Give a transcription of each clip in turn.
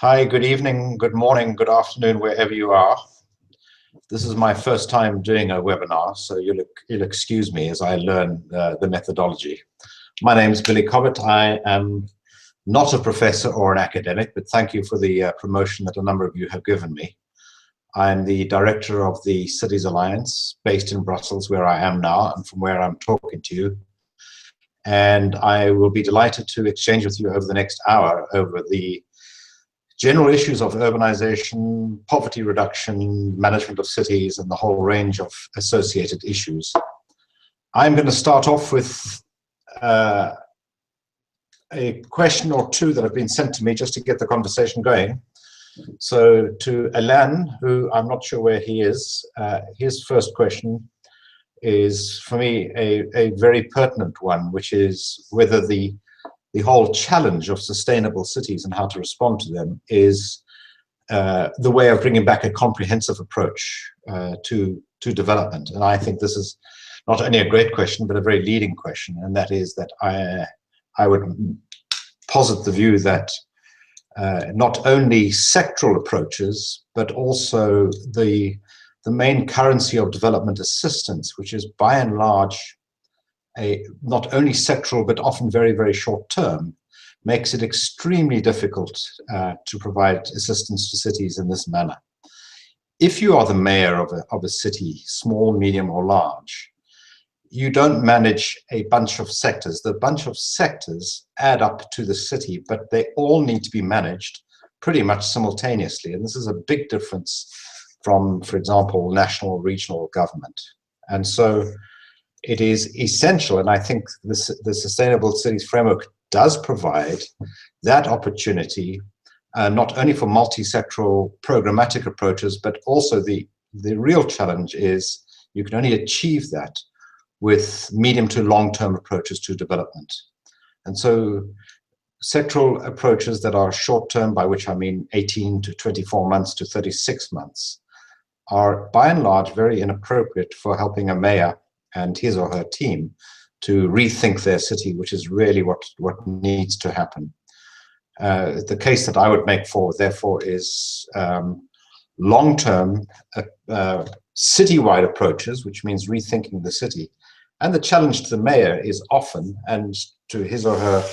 Hi, good evening, good morning, good afternoon, wherever you are. This is my first time doing a webinar, so you'll excuse me as I learn the methodology. My name is Billy Cobbett. I am not a professor or an academic, but thank you for the promotion that a number of you have given me. I'm the director of the Cities Alliance, based in Brussels, where I am now, and from where I'm talking to you. And I will be delighted to exchange with you over the next hour over the general issues of urbanization, poverty reduction, management of cities, and the whole range of associated issues. I'm going to start off with a question or two that have been sent to me just to get the conversation going. So to Alain, who I'm not sure where he is, his first question is, for me, a very pertinent one, which is whether the whole challenge of sustainable cities and how to respond to them is the way of bringing back a comprehensive approach to development. And I think this is not only a great question, but a very leading question. And that is that I would posit the view that not only sectoral approaches, but also the main currency of development assistance, which is by and large not only sectoral, but often very, very short term, makes it extremely difficult to provide assistance to cities in this manner. If you are the mayor of a city, small, medium, or large, you don't manage a bunch of sectors. The bunch of sectors add up to the city, but they all need to be managed pretty much simultaneously. And this is a big difference from, for example, national or regional government. And so it is essential, and I think the Sustainable Cities Framework does provide that opportunity, not only for multi-sectoral programmatic approaches, but also the real challenge is you can only achieve that with medium to long-term approaches to development. And so sectoral approaches that are short-term, by which I mean 18 to 24 months to 36 months, are by and large very inappropriate for helping a mayor and his or her team to rethink their city, which is really what needs to happen. The case that I would make forward, therefore, is long-term citywide approaches, which means rethinking the city. And the challenge to the mayor is often, and to his or her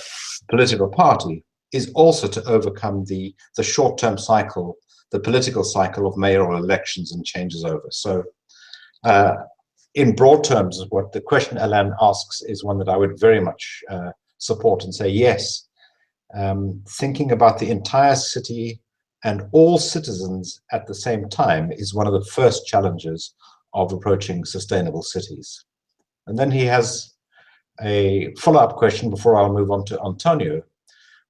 political party, is also to overcome the short-term cycle, the political cycle of mayoral elections and changes over. So in broad terms, what the question Alain asks is one that I would very much support and say, yes, thinking about the entire city and all citizens at the same time is one of the first challenges of approaching sustainable cities. And then he has a follow-up question before I'll move on to Antonio,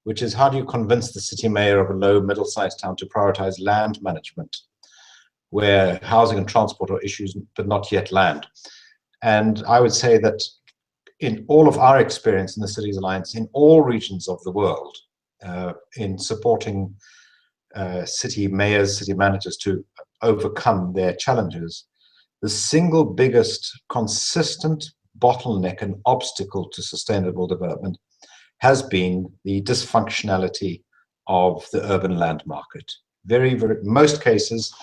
which is, how do you convince the city mayor of a low middle-sized town to prioritize land management, where housing and transport are issues, but not yet land? And I would say that in all of our experience in the Cities Alliance, in all regions of the world, in supporting city mayors, city managers to overcome their challenges, the single biggest consistent bottleneck and obstacle to sustainable development has been the dysfunctionality of the urban land market. Most cases,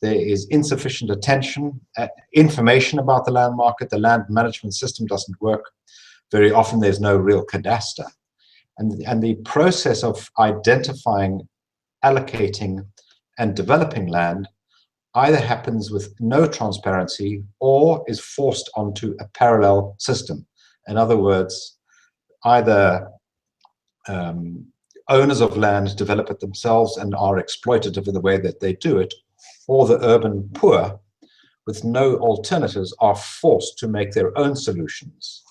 there is insufficient attention, information about the land market. The land management system doesn't work. Very often there's no real cadastre. And the process of identifying, allocating, and developing land either happens with no transparency or is forced onto a parallel system. In other words, either owners of land develop it themselves and are exploitative in the way that they do it, or the urban poor, with no alternatives, are forced to make their own solutions.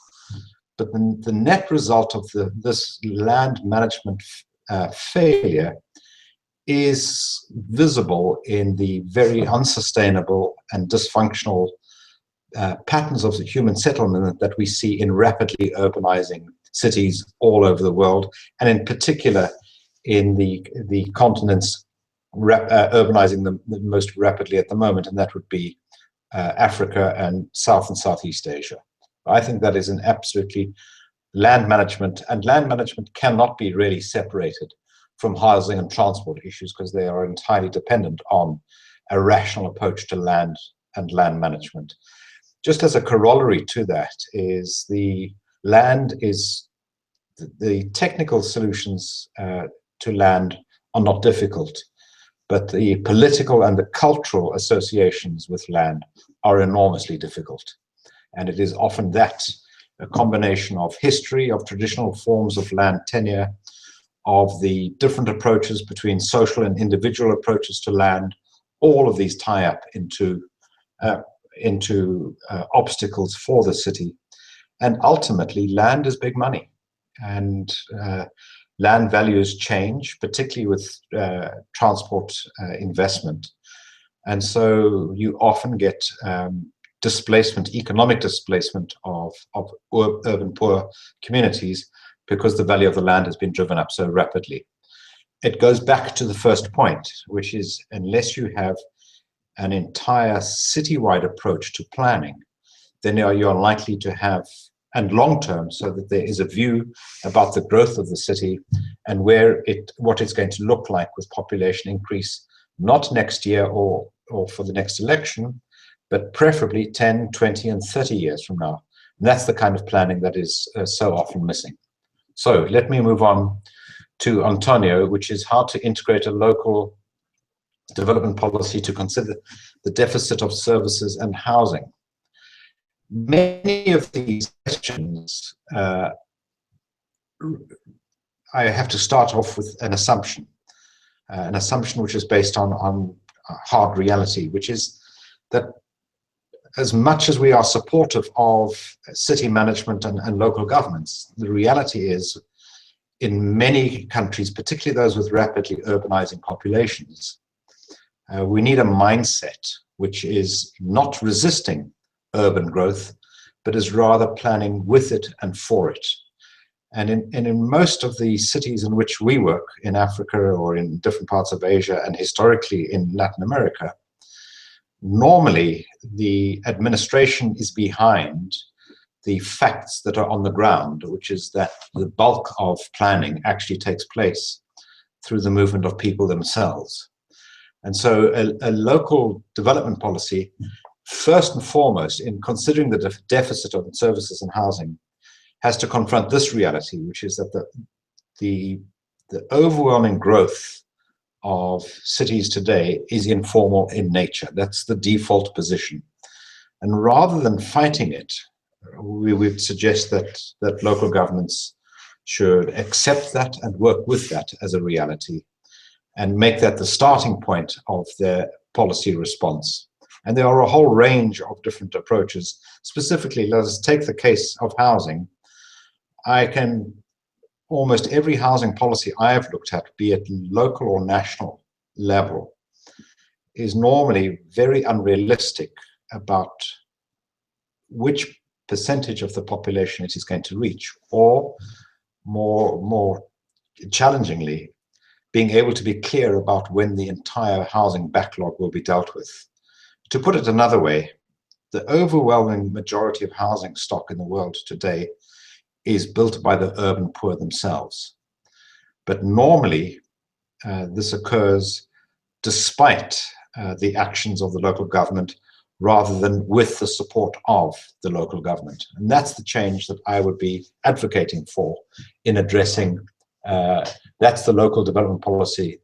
But the net result of this land management failure is visible in the very unsustainable and dysfunctional patterns of the human settlement that we see in rapidly urbanizing cities all over the world, and in particular in the continents urbanizing them the most rapidly at the moment, and that would be Africa and South and Southeast Asia. I think that is an absolutely land management, and land management cannot be really separated from housing and transport issues, because they are entirely dependent on a rational approach to land and land management. Just as a corollary to that is the technical solutions to land are not difficult, but the political and the cultural associations with land are enormously difficult. And it is often that, a combination of history, of traditional forms of land tenure, of the different approaches between social and individual approaches to land, all of these tie up into obstacles for the city. And ultimately, land is big money. And land values change, particularly with transport investment. And so you often get economic displacement of urban poor communities, because the value of the land has been driven up so rapidly. It goes back to the first point, which is, unless you have an entire citywide approach to planning, then you're likely to have, and long-term, so that there is a view about the growth of the city and what it's going to look like with population increase, not next year or for the next election, but preferably 10, 20, and 30 years from now. And that's the kind of planning that is so often missing. So let me move on to Antonio, which is how to integrate a local development policy to consider the deficit of services and housing. Many of these questions, I have to start off with an assumption which is based on hard reality, which is that as much as we are supportive of city management and local governments, the reality is, in many countries, particularly those with rapidly urbanizing populations, we need a mindset which is not resisting urban growth, but is rather planning with it and for it. And in most of the cities in which we work, in Africa or in different parts of Asia, and historically in Latin America, normally the administration is behind the facts that are on the ground, which is that the bulk of planning actually takes place through the movement of people themselves. And so a local development policy, first and foremost, in considering the deficit of services and housing, has to confront this reality, which is that the overwhelming growth of cities today is informal in nature. That's the default position. And rather than fighting it, we would suggest that local governments should accept that and work with that as a reality, and make that the starting point of their policy response. And there are a whole range of different approaches. Specifically, let us take the case of housing. Almost every housing policy I have looked at, be it local or national level, is normally very unrealistic about which percentage of the population it is going to reach, or more challengingly, being able to be clear about when the entire housing backlog will be dealt with. To put it another way, the overwhelming majority of housing stock in the world today is built by the urban poor themselves. But normally, this occurs despite the actions of the local government, rather than with the support of the local government. And that's the change that I would be advocating for in addressing, that's the local development policy,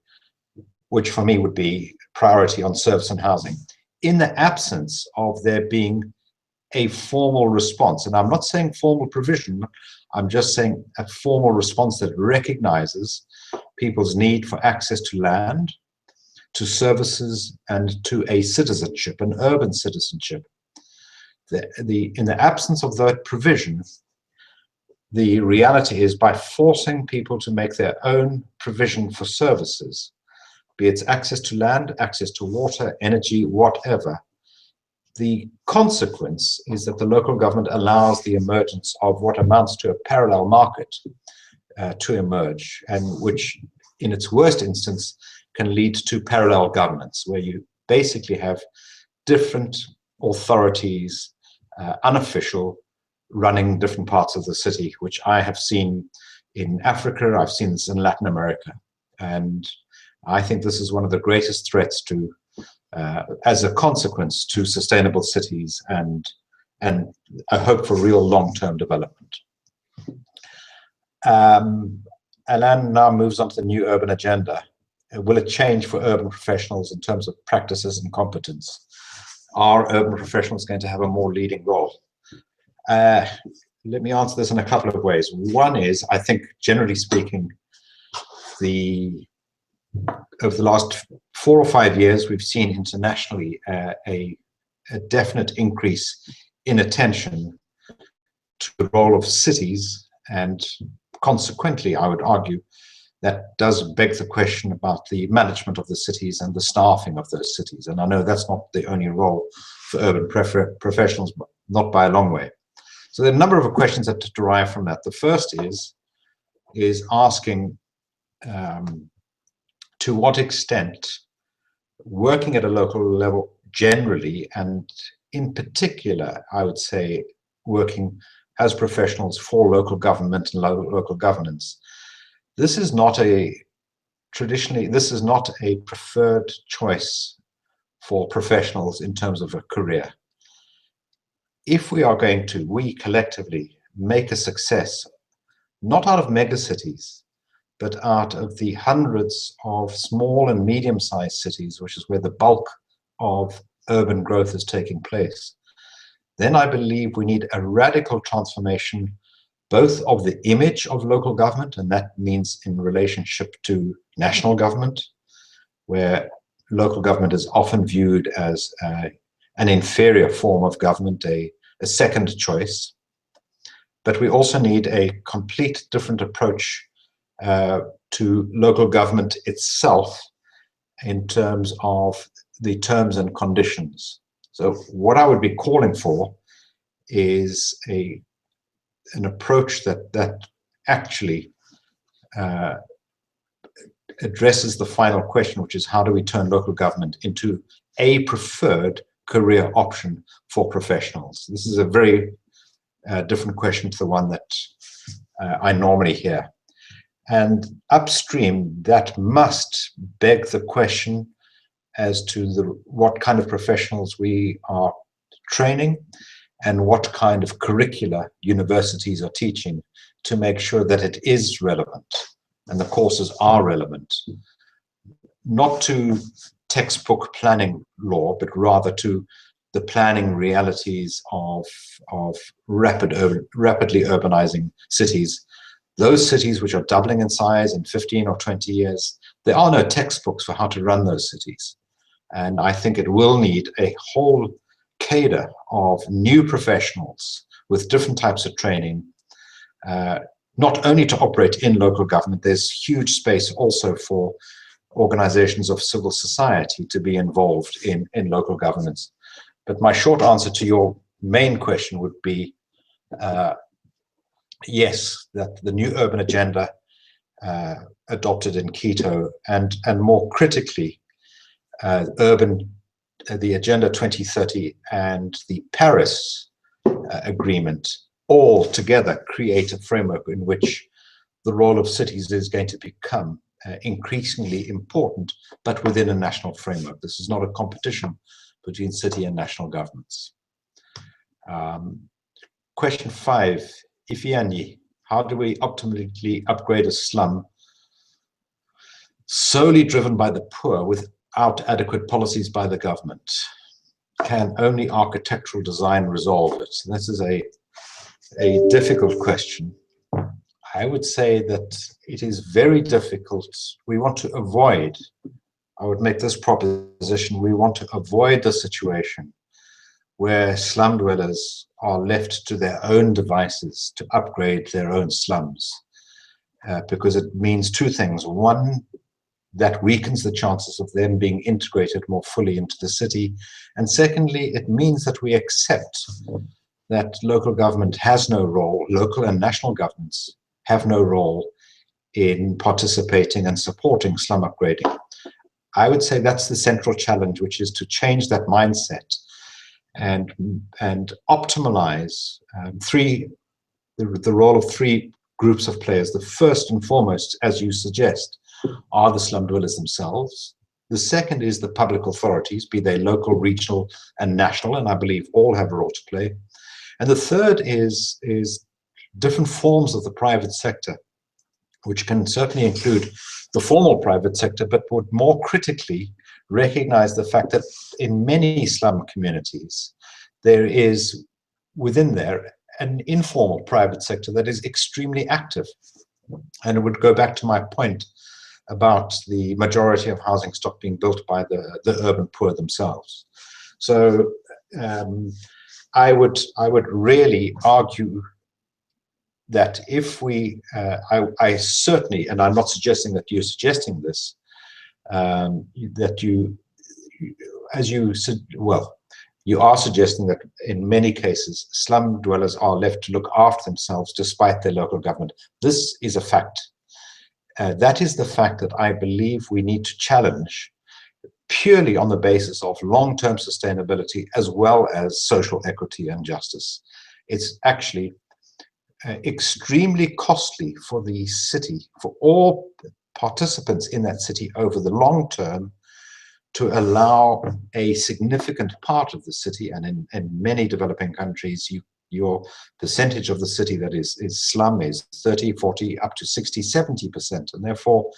which for me would be priority on service and housing, in the absence of there being a formal response. And I'm not saying formal provision, I'm just saying a formal response that recognizes people's need for access to land, to services, and to a citizenship, an urban citizenship. In the absence of that provision, the reality is, by forcing people to make their own provision for services, be it access to land, access to water, energy, whatever, the consequence is that the local government allows the emergence of what amounts to a parallel market to emerge, and which, in its worst instance, can lead to parallel governments, where you basically have different authorities, unofficial, running different parts of the city, which I have seen in Africa, I've seen this in Latin America. And I think this is one of the greatest threats to, as a consequence, to sustainable cities and a hope for real long-term development. Alain now moves on to the new urban agenda. Will it change for urban professionals in terms of practices and competence? Are urban professionals going to have a more leading role? Let me answer this in a couple of ways. One is, I think, generally speaking, over the last 4 or 5 years, we've seen internationally a definite increase in attention to the role of cities, and consequently, I would argue, that does beg the question about the management of the cities and the staffing of those cities. And I know that's not the only role for urban professionals, but not by a long way. So there are a number of questions that derive from that. The first is asking to what extent working at a local level generally, and in particular, I would say, working as professionals for local government and local governance, this is not a preferred choice for professionals in terms of a career. If we are going to, we collectively, make a success, not out of megacities, but out of the hundreds of small and medium-sized cities, which is where the bulk of urban growth is taking place, then I believe we need a radical transformation, both of the image of local government, and that means in relationship to national government, where local government is often viewed as an inferior form of government, a second choice. But we also need a complete different approach to local government itself in terms of the terms and conditions. So what I would be calling for is an approach that actually addresses the final question, which is how do we turn local government into a preferred career option for professionals? This is a very different question to the one that I normally hear. And upstream, that must beg the question as to what kind of professionals we are training and what kind of curricula universities are teaching to make sure that it is relevant and the courses are relevant, not to textbook planning law, but rather to the planning realities of rapidly urbanizing cities. Those cities which are doubling in size in 15 or 20 years, there are no textbooks for how to run those cities. And I think it will need a whole cadre of new professionals with different types of training, not only to operate in local government. There's huge space also for organizations of civil society to be involved in local governance. But my short answer to your main question would be yes, that the new urban agenda adopted in Quito and more critically the Agenda 2030 and the Paris Agreement all together create a framework in which the role of cities is going to become increasingly important, but within a national framework. This is not a competition between city and national governments. Question 5, Ifeanyi, how do we optimally upgrade a slum solely driven by the poor without adequate policies by the government? Can only architectural design resolve it? And this is a difficult question. I would say that it is very difficult. We want to avoid, I would make this proposition, we want to avoid the situation where slum dwellers are left to their own devices to upgrade their own slums, because it means two things. One, that weakens the chances of them being integrated more fully into the city. And secondly, it means that we accept that local government has no role, local and national governments have no role in participating and supporting slum upgrading. I would say that's the central challenge, which is to change that mindset and optimalize the role of three groups of players. The first and foremost, as you suggest, are the slum dwellers themselves. The second is the public authorities, be they local, regional, and national, and I believe all have a role to play. And the third is different forms of the private sector, which can certainly include the formal private sector, but would more critically recognize the fact that in many slum communities, there is within there an informal private sector that is extremely active. And it would go back to my point about the majority of housing stock being built by the urban poor themselves. So I would really argue that if we, I certainly, and I'm not suggesting that you're suggesting this, that you, as you said, well, you are suggesting that in many cases, slum dwellers are left to look after themselves despite their local government. This is a fact. That is the fact that I believe we need to challenge purely on the basis of long-term sustainability as well as social equity and justice. It's actually extremely costly for the city, for all participants in that city over the long term, to allow a significant part of the city, and in many developing countries, your percentage of the city that is slum is 30, 40, up to 60, 70%. And therefore,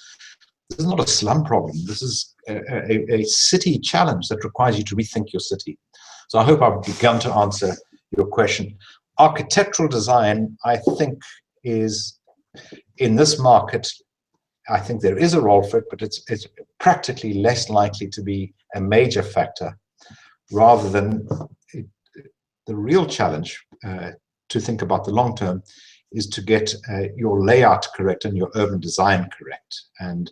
this is not a slum problem. This is a city challenge that requires you to rethink your city. So I hope I've begun to answer your question. Architectural design, I think, is in this market, I think there is a role for it, but it's practically less likely to be a major factor, rather than the real challenge to think about the long term is to get your layout correct and your urban design correct. And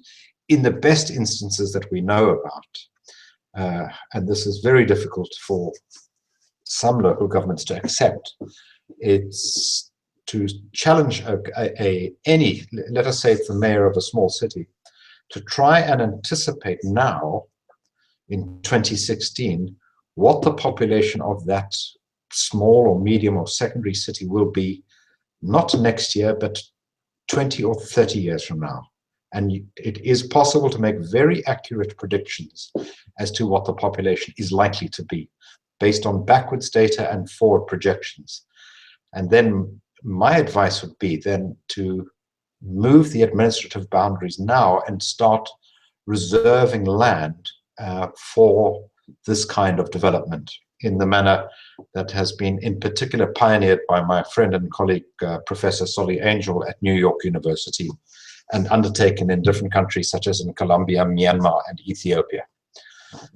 in the best instances that we know about, and this is very difficult for some local governments to accept, it's to challenge any, let us say it's the mayor of a small city, to try and anticipate now in 2016 what the population of that small or medium or secondary city will be, not next year, but 20 or 30 years from now. And it is possible to make very accurate predictions as to what the population is likely to be, based on backwards data and forward projections. And then my advice would be then to move the administrative boundaries now and start reserving land for this kind of development in the manner that has been in particular pioneered by my friend and colleague, Professor Solly Angel at New York University, and undertaken in different countries such as in Colombia, Myanmar, and Ethiopia.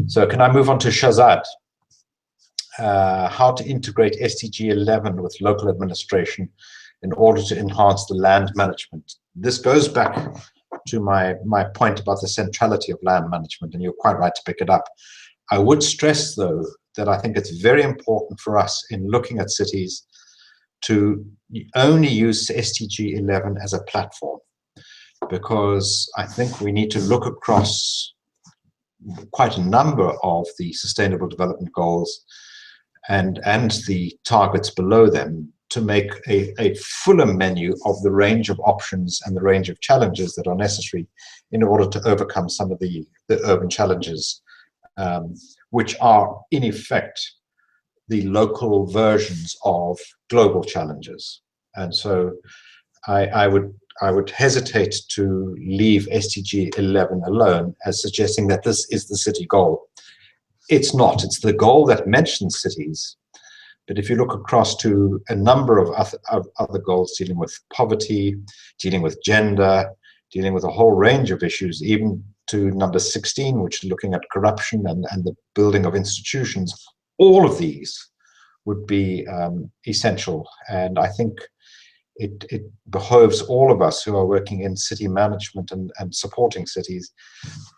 So can I move on to Shahzad? How to integrate SDG 11 with local administration in order to enhance the land management. This goes back to my point about the centrality of land management, and you're quite right to pick it up. I would stress, though, that I think it's very important for us in looking at cities to only use SDG 11 as a platform, because I think we need to look across quite a number of the Sustainable Development Goals and the targets below them to make a fuller menu of the range of options and the range of challenges that are necessary in order to overcome some of the urban challenges, which are in effect the local versions of global challenges. And so I would hesitate to leave SDG 11 alone as suggesting that this is the city goal. It's not. It's the goal that mentions cities. But if you look across to a number of other goals dealing with poverty, dealing with gender, dealing with a whole range of issues, even to number 16, which is looking at corruption and the building of institutions, all of these would be essential. And I think it behoves all of us who are working in city management and supporting cities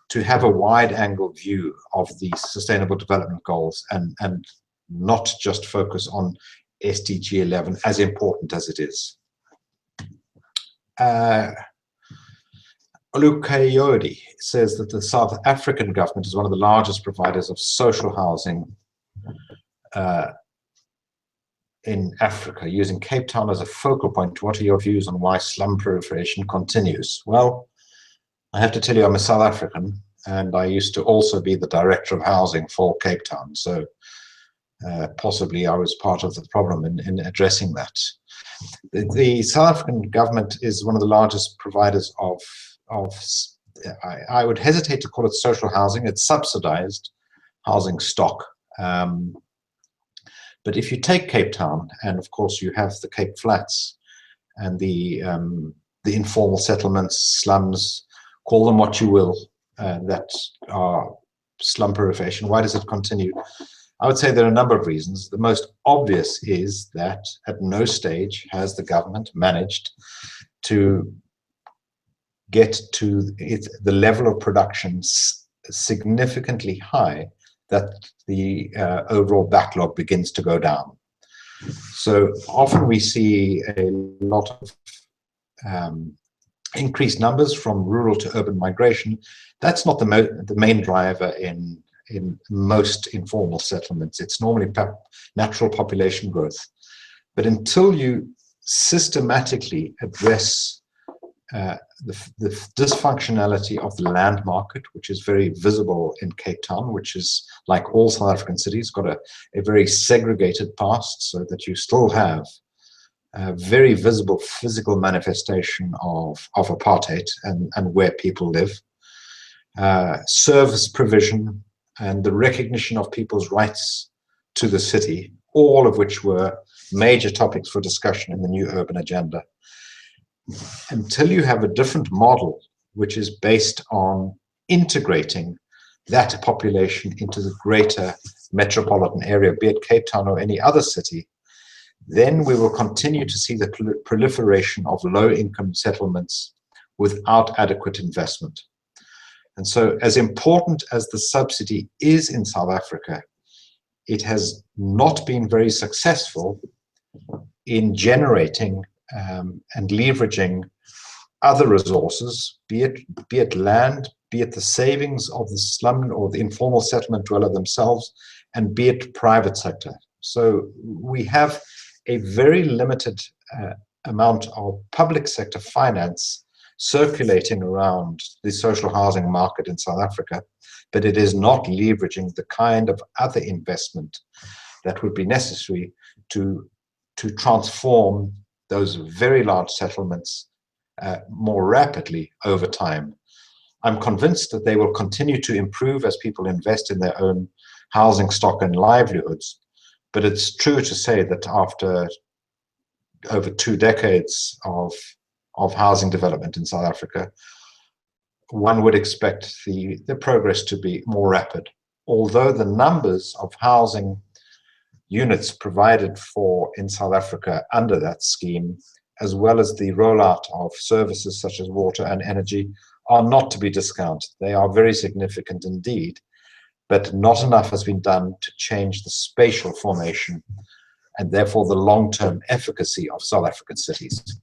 to have a wide-angle view of the Sustainable Development Goals and not just focus on SDG 11, as important as it is. Olukayode says that the South African government is one of the largest providers of social housing in Africa, using Cape Town as a focal point, what are your views on why slum proliferation continues? Well, I have to tell you, I'm a South African, and I used to also be the director of housing for Cape Town. So possibly I was part of the problem in addressing that. The South African government is one of the largest providers of I would hesitate to call it social housing. It's subsidized housing stock. But if you take Cape Town, and of course you have the Cape Flats and the informal settlements, slums, call them what you will, that are slum proliferation. Why does it continue? I would say there are a number of reasons. The most obvious is that at no stage has the government managed to get to the level of production significantly high that the overall backlog begins to go down. So often we see a lot of increased numbers from rural to urban migration. That's not the main driver in most informal settlements. It's normally natural population growth. But until you systematically address the dysfunctionality of the land market, which is very visible in Cape Town, which is, like all South African cities, got a very segregated past, so that you still have a very visible physical manifestation of apartheid and where people live. Service provision and the recognition of people's rights to the city, all of which were major topics for discussion in the new urban agenda. Until you have a different model, which is based on integrating that population into the greater metropolitan area, be it Cape Town or any other city, then we will continue to see the proliferation of low-income settlements without adequate investment. And so, as important as the subsidy is in South Africa, it has not been very successful in generating and leveraging other resources, be it land, be it the savings of the slum or the informal settlement dweller themselves, and be it private sector. So we have a very limited amount of public sector finance circulating around the social housing market in South Africa, but it is not leveraging the kind of other investment that would be necessary to transform those very large settlements more rapidly over time. I'm convinced that they will continue to improve as people invest in their own housing stock and livelihoods. But it's true to say that after over 2 decades of housing development in South Africa, one would expect the progress to be more rapid. Although the numbers of housing units provided for in South Africa under that scheme, as well as the rollout of services such as water and energy, are not to be discounted. They are very significant indeed, but not enough has been done to change the spatial formation and therefore the long-term efficacy of South African cities.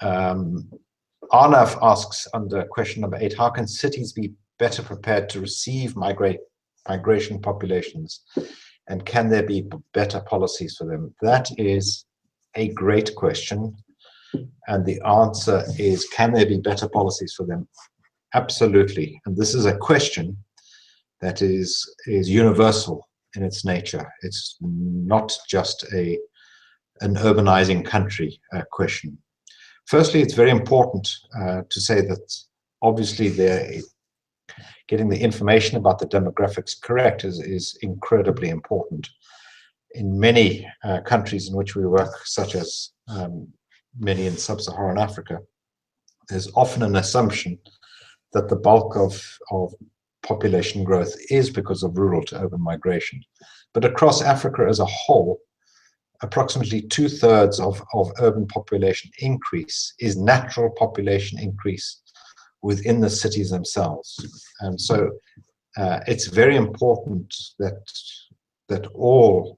Arnav asks under question number 8, how can cities be better prepared to receive migration populations, and can there be better policies for them? That is a great question, and the answer is, can there be better policies for them? Absolutely. And this is a question that is universal in its nature. It's not just an urbanizing country question. Firstly, it's very important to say that obviously getting the information about the demographics correct is incredibly important. In many countries in which we work, such as many in sub-Saharan Africa, there's often an assumption that the bulk of population growth is because of rural to urban migration. But across Africa as a whole, approximately 2/3 of urban population increase is natural population increase within the cities themselves. And so it's very important that all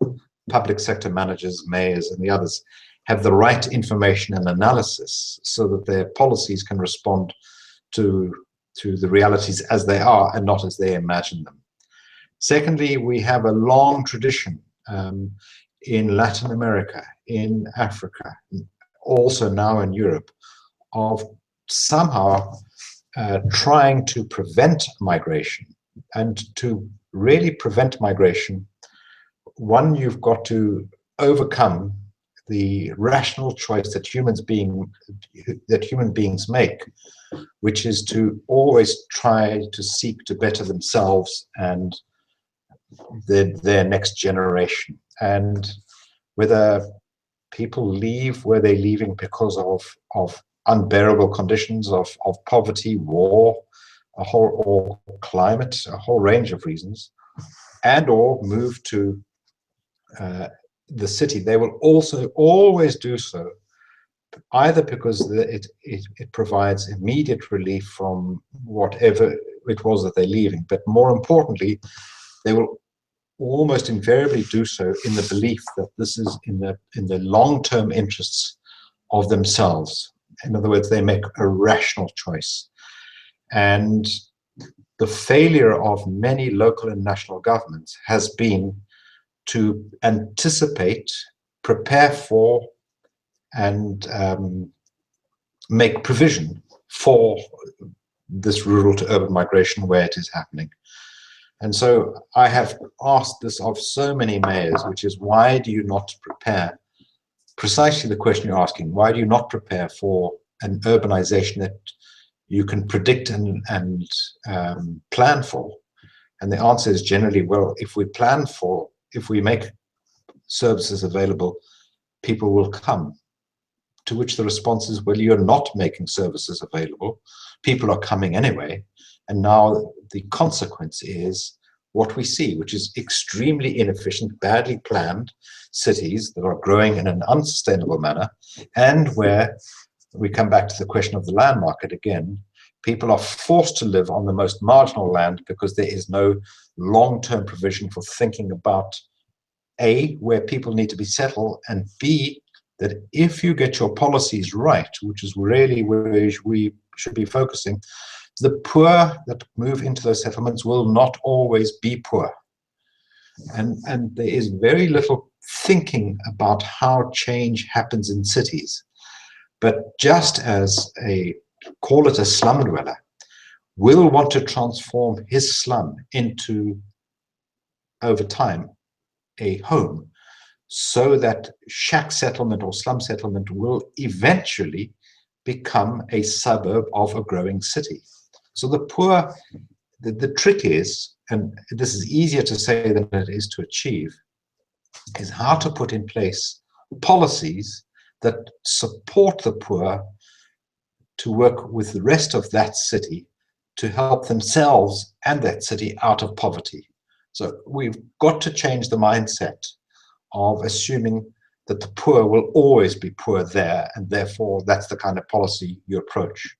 public sector managers, mayors, and the others have the right information and analysis so that their policies can respond to the realities as they are and not as they imagine them. Secondly, we have a long tradition in Latin America, in Africa, also now in Europe, of somehow trying to prevent migration. And to really prevent migration, one, you've got to overcome the rational choice that human beings make, which is to always try to seek to better themselves and their next generation. And whether people leave where they're leaving because of unbearable conditions of poverty, war, or climate, a whole range of reasons, and or move to the city, they will also always do so either because it provides immediate relief from whatever it was that they're leaving, but more importantly, they will almost invariably do so in the belief that this is in the long-term interests of themselves. In other words, they make a rational choice. And the failure of many local and national governments has been to anticipate, prepare for, and make provision for this rural to urban migration where it is happening. And so I have asked this of so many mayors, which is, why do you not prepare? Precisely the question you're asking, why do you not prepare for an urbanization that you can predict and plan for? And the answer is generally, well, if we make services available, people will come. To which the response is, well, you're not making services available. People are coming anyway. And now the consequence is what we see, which is extremely inefficient, badly planned cities that are growing in an unsustainable manner, and where we come back to the question of the land market again. People are forced to live on the most marginal land because there is no long-term provision for thinking about A, where people need to be settled, and B, that if you get your policies right, which is really where we should be focusing, the poor that move into those settlements will not always be poor. And there is very little thinking about how change happens in cities. But just as call it a slum dweller, will want to transform his slum into, over time, a home, so that shack settlement or slum settlement will eventually become a suburb of a growing city. So the poor, the trick is, and this is easier to say than it is to achieve, is how to put in place policies that support the poor to work with the rest of that city to help themselves and that city out of poverty. So we've got to change the mindset of assuming that the poor will always be poor there, and therefore that's the kind of policy you approach.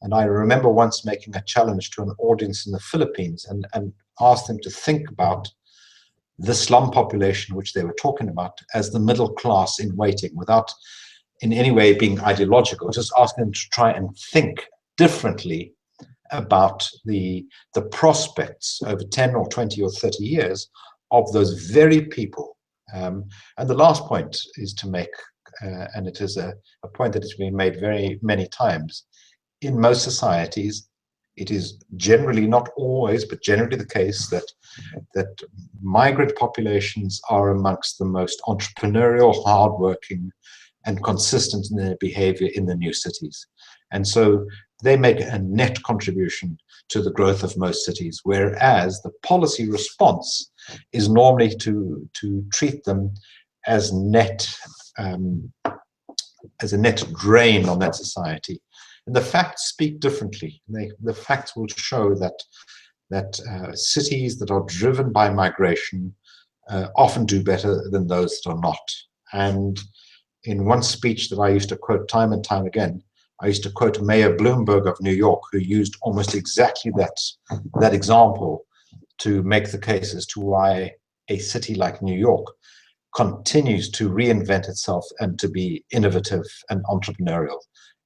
And I remember once making a challenge to an audience in the Philippines and asked them to think about the slum population, which they were talking about, as the middle class in waiting, without in any way being ideological, just asking them to try and think differently about the prospects over 10 or 20 or 30 years of those very people. And the last point is to make, and it is a point that has been made very many times, in most societies, it is generally, not always, but generally the case that migrant populations are amongst the most entrepreneurial, hardworking, and consistent in their behavior in the new cities. And so they make a net contribution to the growth of most cities, whereas the policy response is normally to treat them as a net drain on that society. And the facts speak differently. The facts will show that cities that are driven by migration often do better than those that are not. And in one speech that I used to quote time and time again, I used to quote Mayor Bloomberg of New York, who used almost exactly that example to make the case as to why a city like New York continues to reinvent itself and to be innovative and entrepreneurial.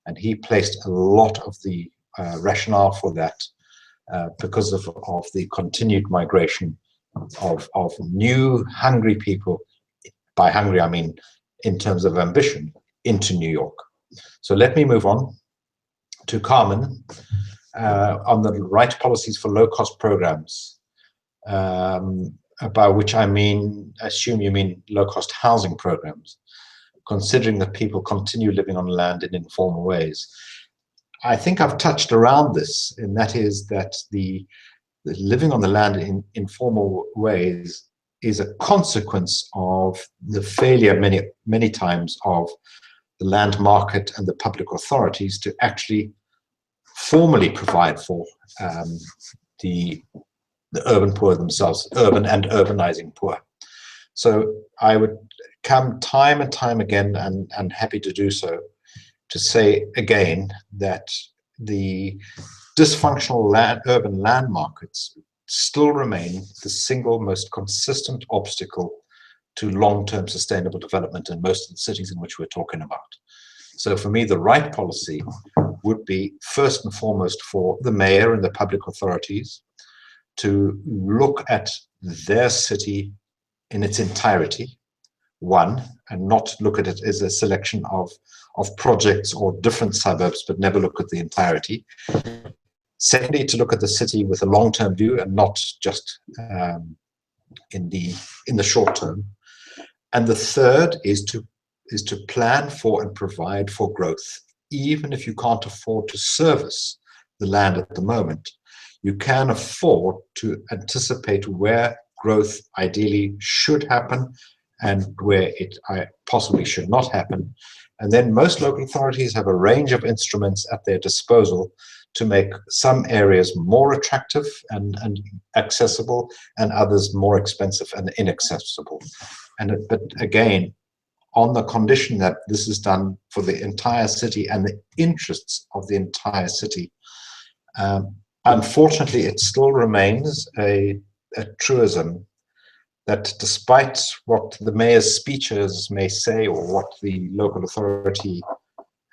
And he placed a lot of the rationale for that because of the continued migration of new, hungry people by hungry, I mean in terms of ambition, into New York. So let me move on to Carmen on the right policies for low-cost programs, by which I assume you mean low-cost housing programs, considering that people continue living on land in informal ways. I think I've touched around this, and that is that the living on the land in informal ways is a consequence of the failure many times of the land market and the public authorities to actually formally provide for the urban poor themselves, urban and urbanizing poor. So I would come time and time again, and happy to do so, to say again that the dysfunctional urban land markets still remain the single most consistent obstacle to long-term sustainable development in most of the cities in which we're talking about. So for me, the right policy would be first and foremost for the mayor and the public authorities to look at their city in its entirety, one, and not look at it as a selection of projects or different suburbs, but never look at the entirety. Secondly, to look at the city with a long-term view and not just in the short term. And the third is to plan for and provide for growth. Even if you can't afford to service the land at the moment, you can afford to anticipate where growth ideally should happen and where it possibly should not happen. And then most local authorities have a range of instruments at their disposal to make some areas more attractive and accessible, and others more expensive and inaccessible. But again, on the condition that this is done for the entire city and the interests of the entire city. Unfortunately, it still remains a truism that despite what the mayor's speeches may say or what the local authority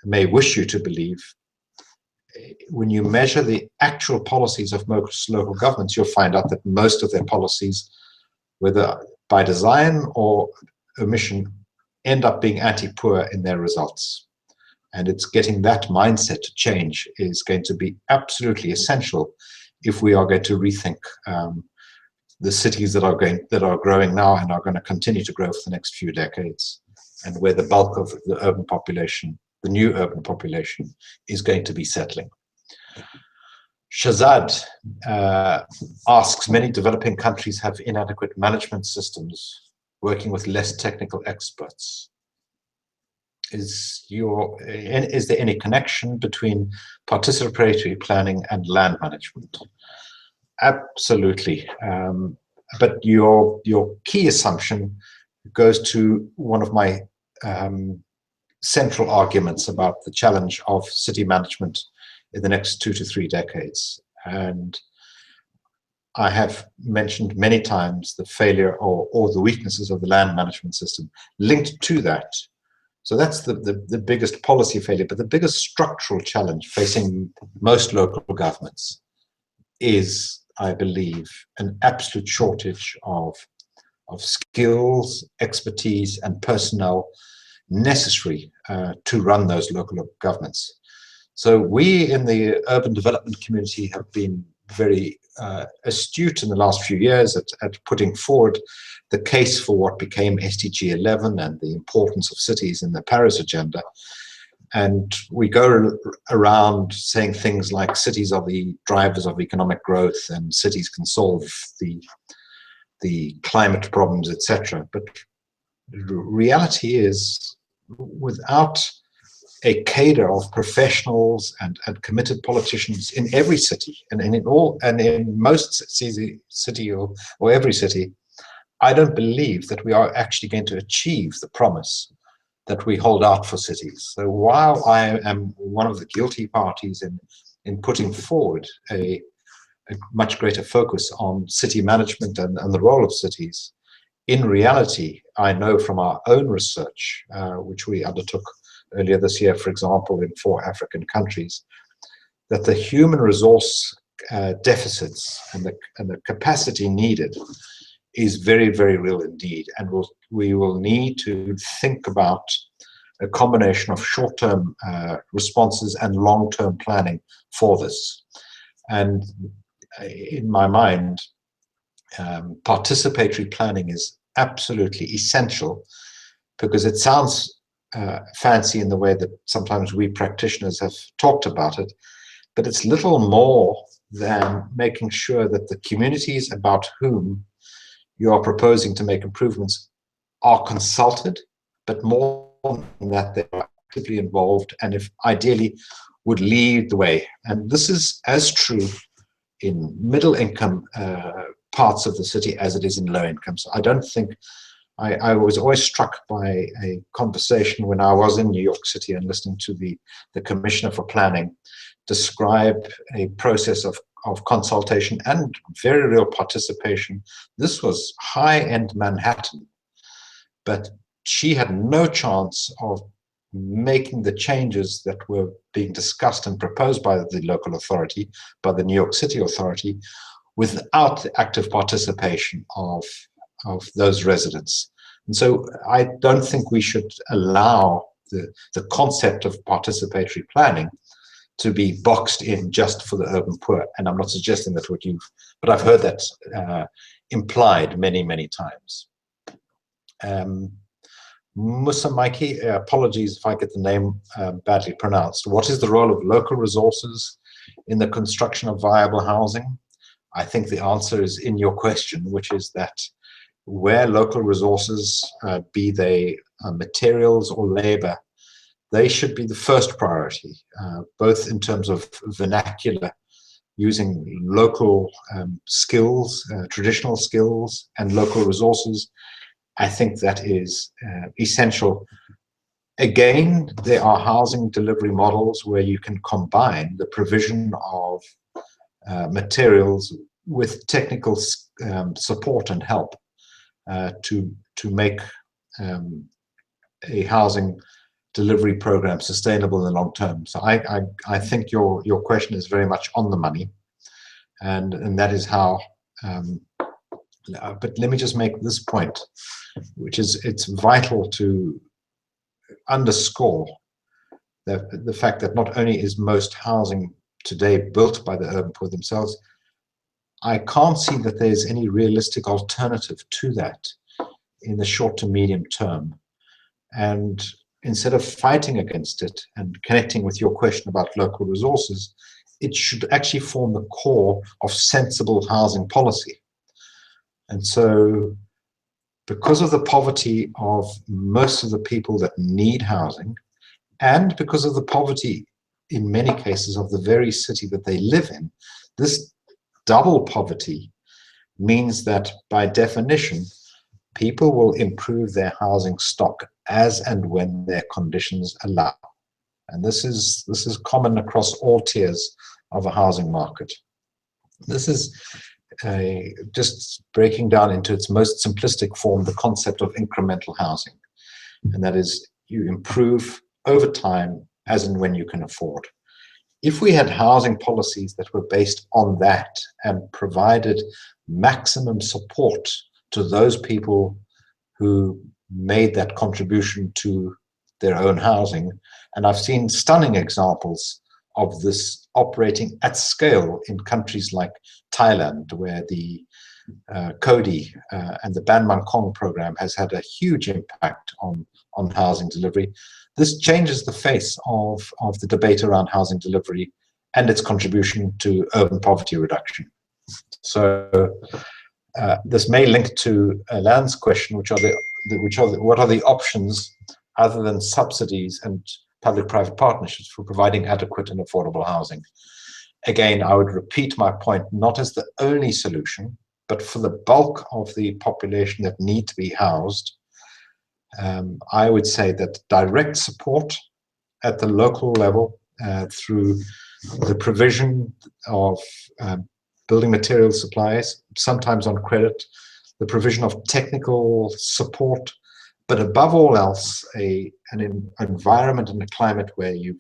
may wish you to believe, when you measure the actual policies of most local governments, you'll find out that most of their policies, whether by design or omission, end up being anti-poor in their results. And it's getting that mindset to change is going to be absolutely essential if we are going to rethink the cities that are growing now and are going to continue to grow for the next few decades, and where the bulk of the urban population, the new urban population, is going to be settling. Shazad asks, many developing countries have inadequate management systems working with less technical experts. Is there any connection between participatory planning and land management? Absolutely. But your key assumption goes to one of my central arguments about the challenge of city management in the next 2 to 3 decades. And I have mentioned many times the failure or the weaknesses of the land management system linked to that. So that's the biggest policy failure, but the biggest structural challenge facing most local governments is, I believe, an absolute shortage of skills, expertise, and personnel necessary to run those local governments. So we in the urban development community have been very astute in the last few years at putting forward the case for what became SDG 11 and the importance of cities in the Paris agenda. And we go around saying things like cities are the drivers of economic growth and cities can solve the climate problems, etc. But the reality is, without a cadre of professionals and committed politicians in every city and in most city or every city, I don't believe that we are actually going to achieve the promise that we hold out for cities. So while I am one of the guilty parties in putting forward a much greater focus on city management and the role of cities, in reality, I know from our own research, which we undertook earlier this year, for example, in 4 African countries, that the human resource deficits and the capacity needed is very, very real indeed. And we will need to think about a combination of short-term responses and long-term planning for this. And in my mind, participatory planning is absolutely essential, because it sounds fancy in the way that sometimes we practitioners have talked about it, but it's little more than making sure that the communities about whom you are proposing to make improvements are consulted, but more than that, they are actively involved, and if ideally would lead the way. And this is as true in middle income parts of the city as it is in low income. So I don't think, I was always struck by a conversation when I was in New York City and listening to the Commissioner for Planning describe a process of consultation and very real participation. This was high-end Manhattan, but she had no chance of making the changes that were being discussed and proposed by the local authority, by the New York City authority, without the active participation of those residents. And so I don't think we should allow the concept of participatory planning to be boxed in just for the urban poor. And I'm not suggesting that's what but I've heard that implied many, many times. Musa Mikey, apologies if I get the name badly pronounced. What is the role of local resources in the construction of viable housing? I think the answer is in your question, which is that where local resources, be they materials or labor, they should be the first priority, both in terms of vernacular, using local skills, traditional skills, and local resources. I think that is essential. Again, there are housing delivery models where you can combine the provision of materials with technical support and help to make a housing delivery program sustainable in the long term. So I think your question is very much on the money, and that is how. But let me just make this point, which is it's vital to underscore the fact that not only is most housing today built by the urban poor themselves, I can't see that there's any realistic alternative to that in the short to medium term. And instead of fighting against it and connecting with your question about local resources, it should actually form the core of sensible housing policy. And so, because of the poverty of most of the people that need housing, and because of the poverty in many cases of the very city that they live in, this double poverty means that by definition, people will improve their housing stock as and when their conditions allow. And this is common across all tiers of a housing market. This is just breaking down into its most simplistic form the concept of incremental housing, and that is you improve over time as and when you can afford. If we had housing policies that were based on that and provided maximum support to those people who made that contribution to their own housing, and I've seen stunning examples of this operating at scale in countries like Thailand, where the CODI and the Ban Mang Kong program has had a huge impact on housing delivery. This changes the face of the debate around housing delivery and its contribution to urban poverty reduction. So this may link to Alain's question, what are the options other than subsidies and public-private partnerships for providing adequate and affordable housing? Again, I would repeat my point, not as the only solution, but for the bulk of the population that need to be housed, I would say that direct support at the local level through the provision of building material supplies, sometimes on credit, the provision of technical support, but above all else, an environment and a climate where you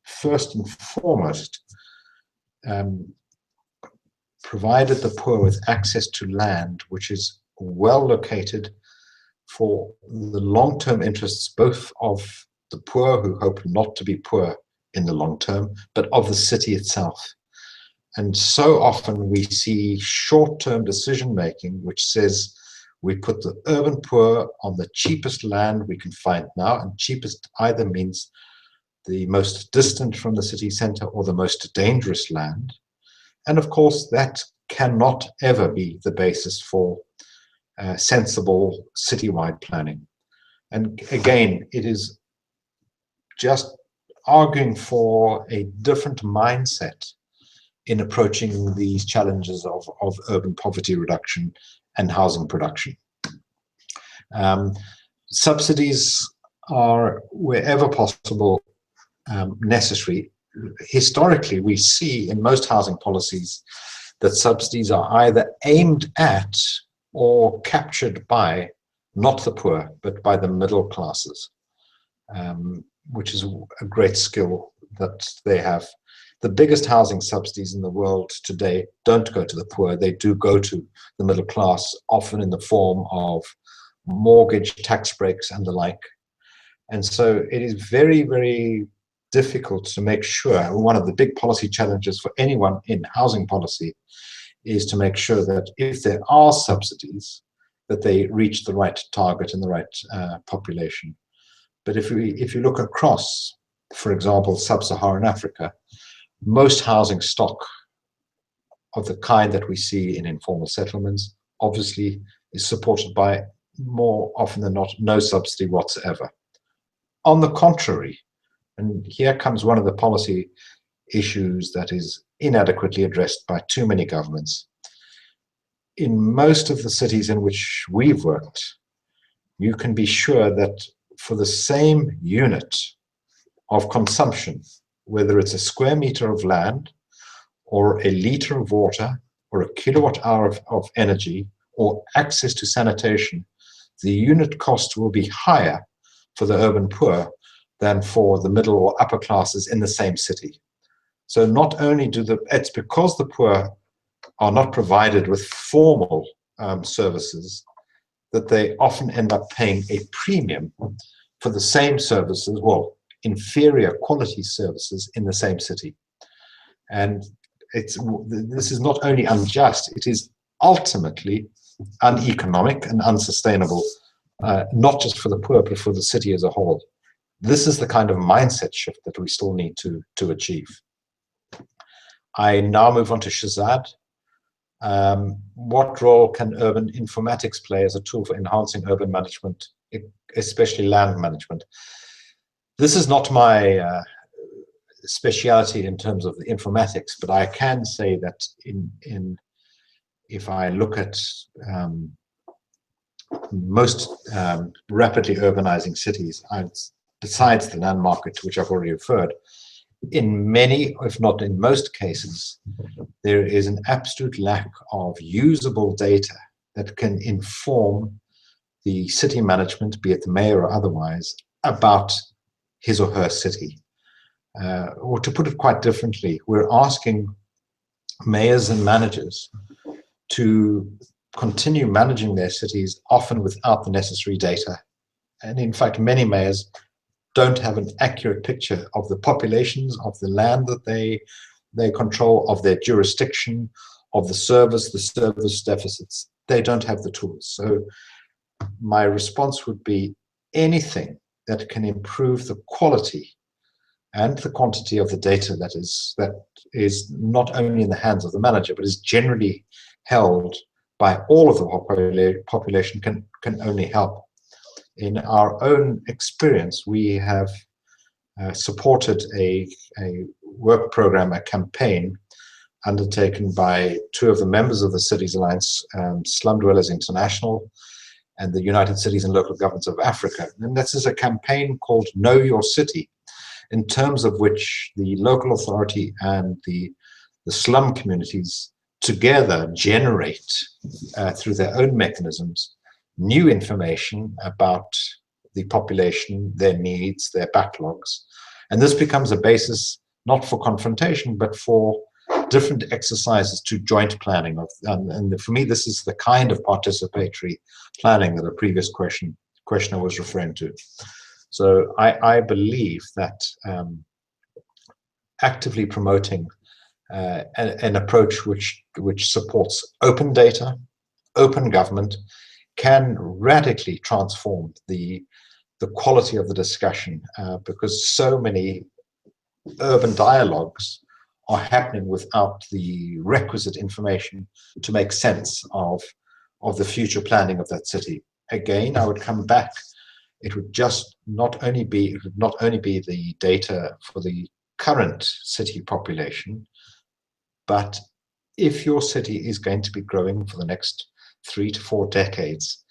first and foremost provided the poor with access to land, which is well located for the long-term interests, both of the poor who hope not to be poor in the long term, but of the city itself. And so often we see short-term decision-making, which says we put the urban poor on the cheapest land we can find now, and cheapest either means the most distant from the city center or the most dangerous land. And of course, that cannot ever be the basis for sensible citywide planning. And again, it is just arguing for a different mindset in approaching these challenges of urban poverty reduction and housing production. Subsidies are, wherever possible, necessary. Historically, we see in most housing policies that subsidies are either aimed at or captured by not the poor, but by the middle classes, which is a great skill that they have. The biggest housing subsidies in the world today don't go to the poor, they do go to the middle class, often in the form of mortgage tax breaks and the like. And so it is very, very difficult to make sure. One of the big policy challenges for anyone in housing policy is to make sure that if there are subsidies, that they reach the right target and the right population. But if you look across, for example, sub-Saharan Africa, most housing stock of the kind that we see in informal settlements obviously is supported by, more often than not, no subsidy whatsoever. On the contrary, and here comes one of the policy issues that is inadequately addressed by too many governments. In most of the cities in which we've worked, you can be sure that for the same unit of consumption, whether it's a square meter of land or a liter of water or a kilowatt hour of energy or access to sanitation, the unit cost will be higher for the urban poor than for the middle or upper classes in the same city. So not only it's because the poor are not provided with formal services that they often end up paying a premium for the same services, well, inferior quality services in the same city. And this is not only unjust, it is ultimately uneconomic and unsustainable, not just for the poor, but for the city as a whole. This is the kind of mindset shift that we still need to achieve. I now move on to Shazad. What role can urban informatics play as a tool for enhancing urban management, especially land management? This is not my speciality in terms of the informatics, but I can say that if I look at most rapidly urbanizing cities, besides the land market, to which I've already referred, in many, if not in most cases, there is an absolute lack of usable data that can inform the city management, be it the mayor or otherwise, about his or her city. Or to put it quite differently, we're asking mayors and managers to continue managing their cities, often without the necessary data. And in fact, many mayors don't have an accurate picture of the populations, of the land that they control, of their jurisdiction, of the service deficits. They don't have the tools. So my response would be anything that can improve the quality and the quantity of the data that is not only in the hands of the manager, but is generally held by all of the population can only help. In our own experience, we have supported a work program, a campaign undertaken by two of the members of the Cities Alliance, Slum Dwellers International and the United Cities and Local Governments of Africa. And this is a campaign called Know Your City, in terms of which the local authority and the slum communities together generate, through their own mechanisms, new information about the population, their needs, their backlogs. And this becomes a basis not for confrontation, but for different exercises to joint planning. And for me, this is the kind of participatory planning that a previous questioner was referring to. So I believe that actively promoting an approach which supports open data, open government, can radically transform the quality of the discussion, because so many urban dialogues are happening without the requisite information to make sense of the future planning of that city. Again, I would come back. It would just not only be the data for the current city population, but if your city is going to be growing for the next 3 to 4 decades,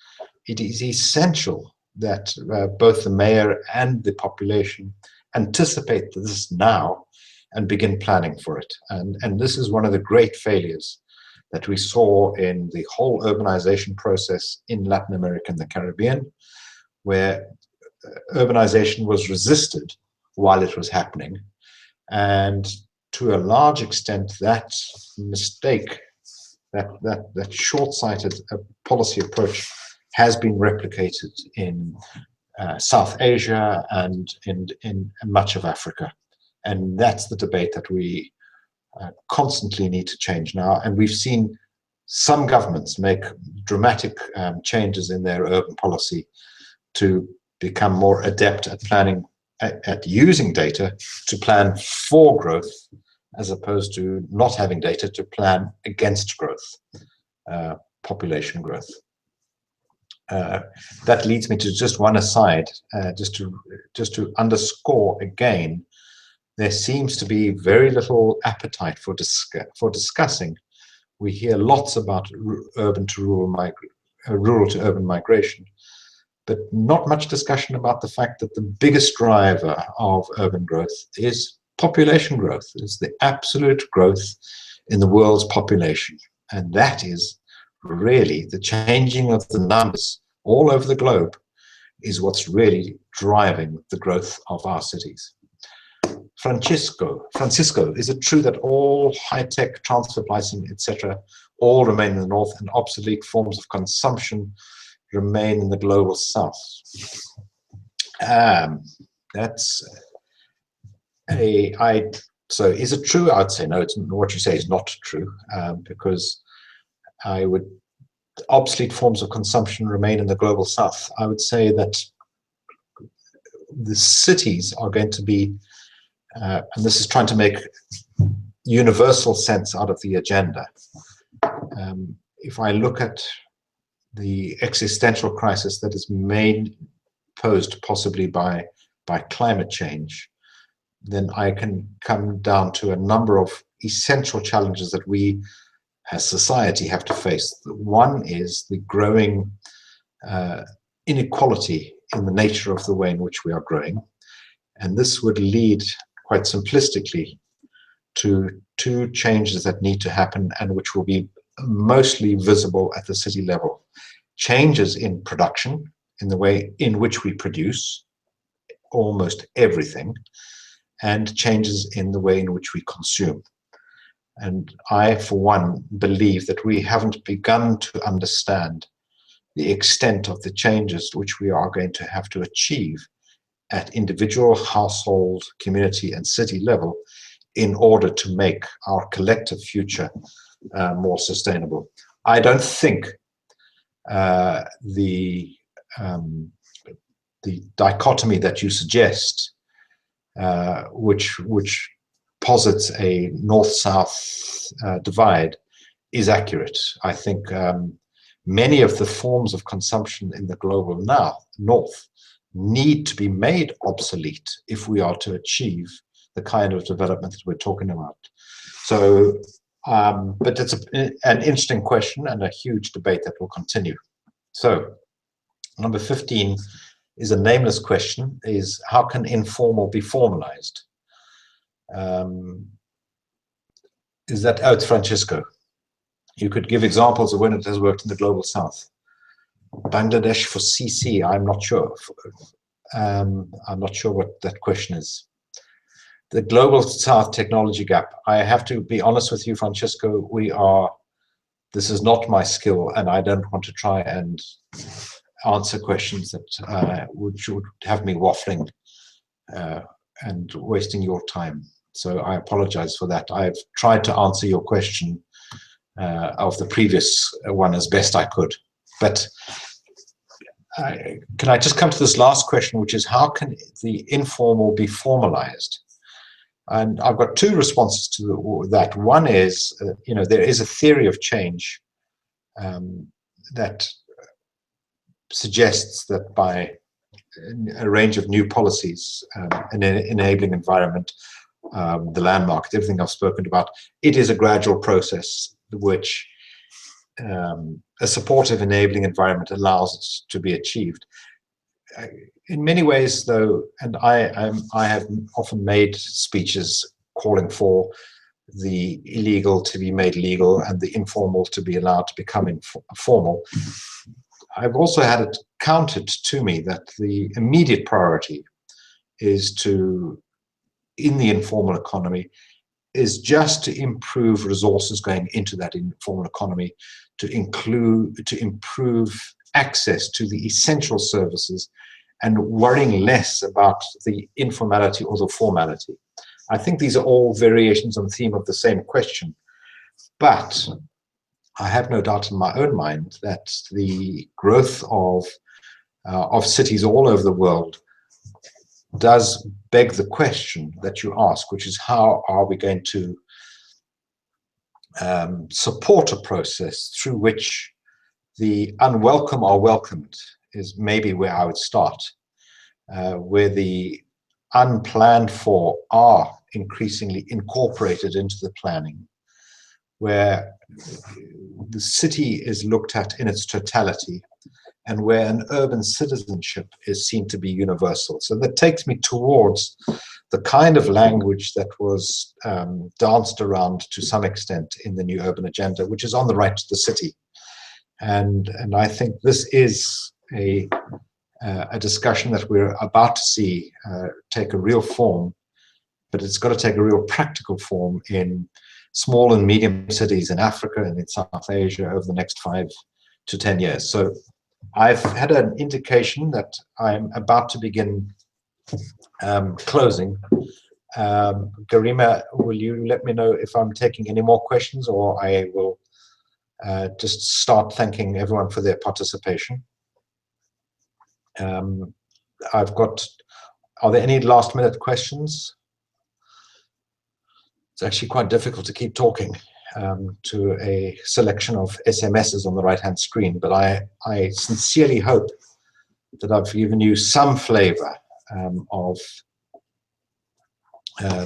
it is essential that both the mayor and the population anticipate this now and begin planning for it. And this is one of the great failures that we saw in the whole urbanization process in Latin America and the Caribbean, where urbanization was resisted while it was happening. And to a large extent, that mistake, that short-sighted policy approach has been replicated in South Asia and in much of Africa. And that's the debate that we constantly need to change now. And we've seen some governments make dramatic changes in their urban policy to become more adept at planning, at using data to plan for growth, as opposed to not having data to plan against growth, population growth. That leads me to just one aside, just to underscore again, there seems to be very little appetite for discussing. We hear lots about rural to urban migration, but not much discussion about the fact that the biggest driver of urban growth is population growth, is the absolute growth in the world's population. And that is really the changing of the numbers all over the globe is what's really driving the growth of our cities. Francisco, is it true that all high-tech transfer pricing, etc., all remain in the north and obsolete forms of consumption remain in the global south? So is it true? I'd say no. What you say is not true, because obsolete forms of consumption remain in the global south. I would say that the cities are going to be, and this is trying to make universal sense out of the agenda. If I look at the existential crisis that is posed possibly by climate change, then I can come down to a number of essential challenges that we as society have to face. One is the growing inequality in the nature of the way in which we are growing. And this would lead, quite simplistically, to 2 changes that need to happen and which will be mostly visible at the city level. Changes in production, in the way in which we produce almost everything, and changes in the way in which we consume. And I, for one, believe that we haven't begun to understand the extent of the changes which we are going to have to achieve at individual, household, community, and city level in order to make our collective future more sustainable. I don't think the dichotomy that you suggest, which posits a north-south divide, is accurate. I think many of the forms of consumption in the global north need to be made obsolete if we are to achieve the kind of development that we're talking about. So, but it's an interesting question and a huge debate that will continue. So, number 15 is a nameless question, is how can informal be formalized? Is that out, Francisco? You could give examples of when it has worked in the global south. Bangladesh for CC, I'm not sure. I'm not sure what that question is. The global south technology gap. I have to be honest with you, Francisco, this is not my skill, and I don't want to try and answer questions that would have me waffling and wasting your time. So I apologize for that. I've tried to answer your question of the previous one as best I could. But can I just come to this last question, which is how can the informal be formalized? And I've got two responses to that. One is, there is a theory of change that suggests that by a range of new policies, an enabling environment, the land market, everything I've spoken about, it is a gradual process which a supportive enabling environment allows it to be achieved. In many ways, though, and I have often made speeches calling for the illegal to be made legal and the informal to be allowed to become formal. I've also had it counted to me that the immediate priority is in the informal economy, is just to improve resources going into that informal economy, to improve access to the essential services, and worrying less about the informality or the formality. I think these are all variations on the theme of the same question, but I have no doubt in my own mind that the growth of cities all over the world does beg the question that you ask, which is how are we going to support a process through which the unwelcome are welcomed, is maybe where I would start, where the unplanned for are increasingly incorporated into the planning, where the city is looked at in its totality, and where an urban citizenship is seen to be universal. So that takes me towards the kind of language that was danced around to some extent in the New Urban Agenda, which is on the right to the city. And I think this is a discussion that we're about to see take a real form, but it's got to take a real practical form in small and medium cities in Africa and in South Asia over the next 5 to 10 years. So I've had an indication that I'm about to begin closing. Garima, will you let me know if I'm taking any more questions, or I will just start thanking everyone for their participation. Are there any last minute questions? It's actually quite difficult to keep talking to a selection of SMSs on the right-hand screen, but I sincerely hope that I've given you some flavor of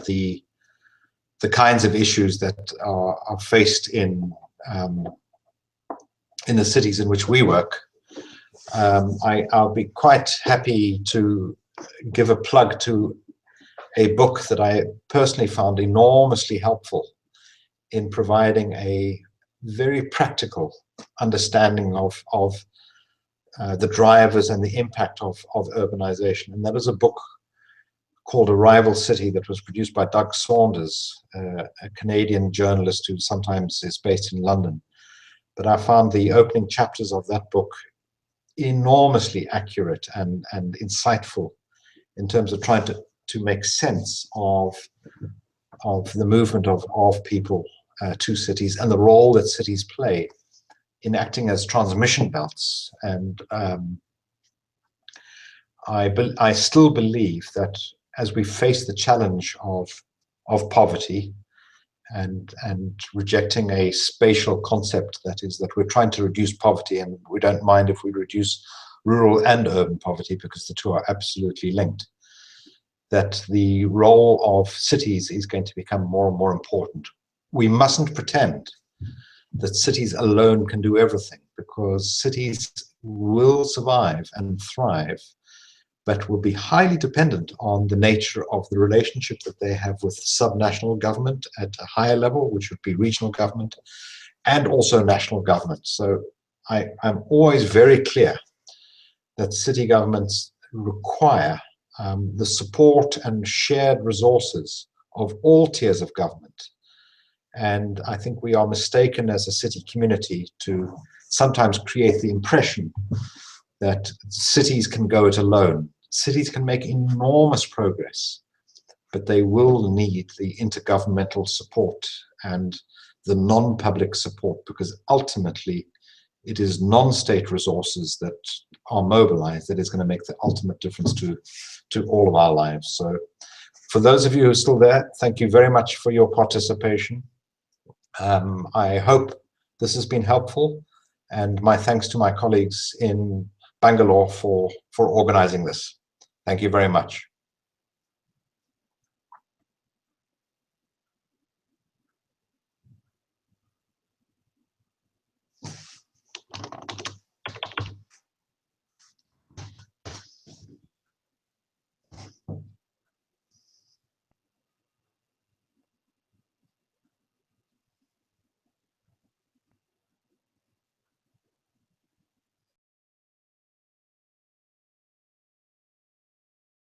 the kinds of issues that are faced in the cities in which we work. I'll be quite happy to give a plug to a book that I personally found enormously helpful in providing a very practical understanding of the drivers and the impact of urbanization. And that is a book called Arrival City that was produced by Doug Saunders, a Canadian journalist who sometimes is based in London. But I found the opening chapters of that book enormously accurate and insightful in terms of trying to make sense of the movement of people to cities and the role that cities play in acting as transmission belts. And I still believe that as we face the challenge of poverty and rejecting a spatial concept, that is that we're trying to reduce poverty, and we don't mind if we reduce rural and urban poverty because the two are absolutely linked, that the role of cities is going to become more and more important. We mustn't pretend that cities alone can do everything, because cities will survive and thrive, but will be highly dependent on the nature of the relationship that they have with subnational government at a higher level, which would be regional government, and also national government. So I'm always very clear that city governments require the support and shared resources of all tiers of government. And I think we are mistaken as a city community to sometimes create the impression that cities can go it alone. Cities can make enormous progress, but they will need the intergovernmental support and the non-public support, because ultimately it is non-state resources that are mobilized that is going to make the ultimate difference to all of our lives. So for those of you who are still there, thank you very much for your participation. I hope this has been helpful, and my thanks to my colleagues in Bangalore for organizing this. Thank you very much.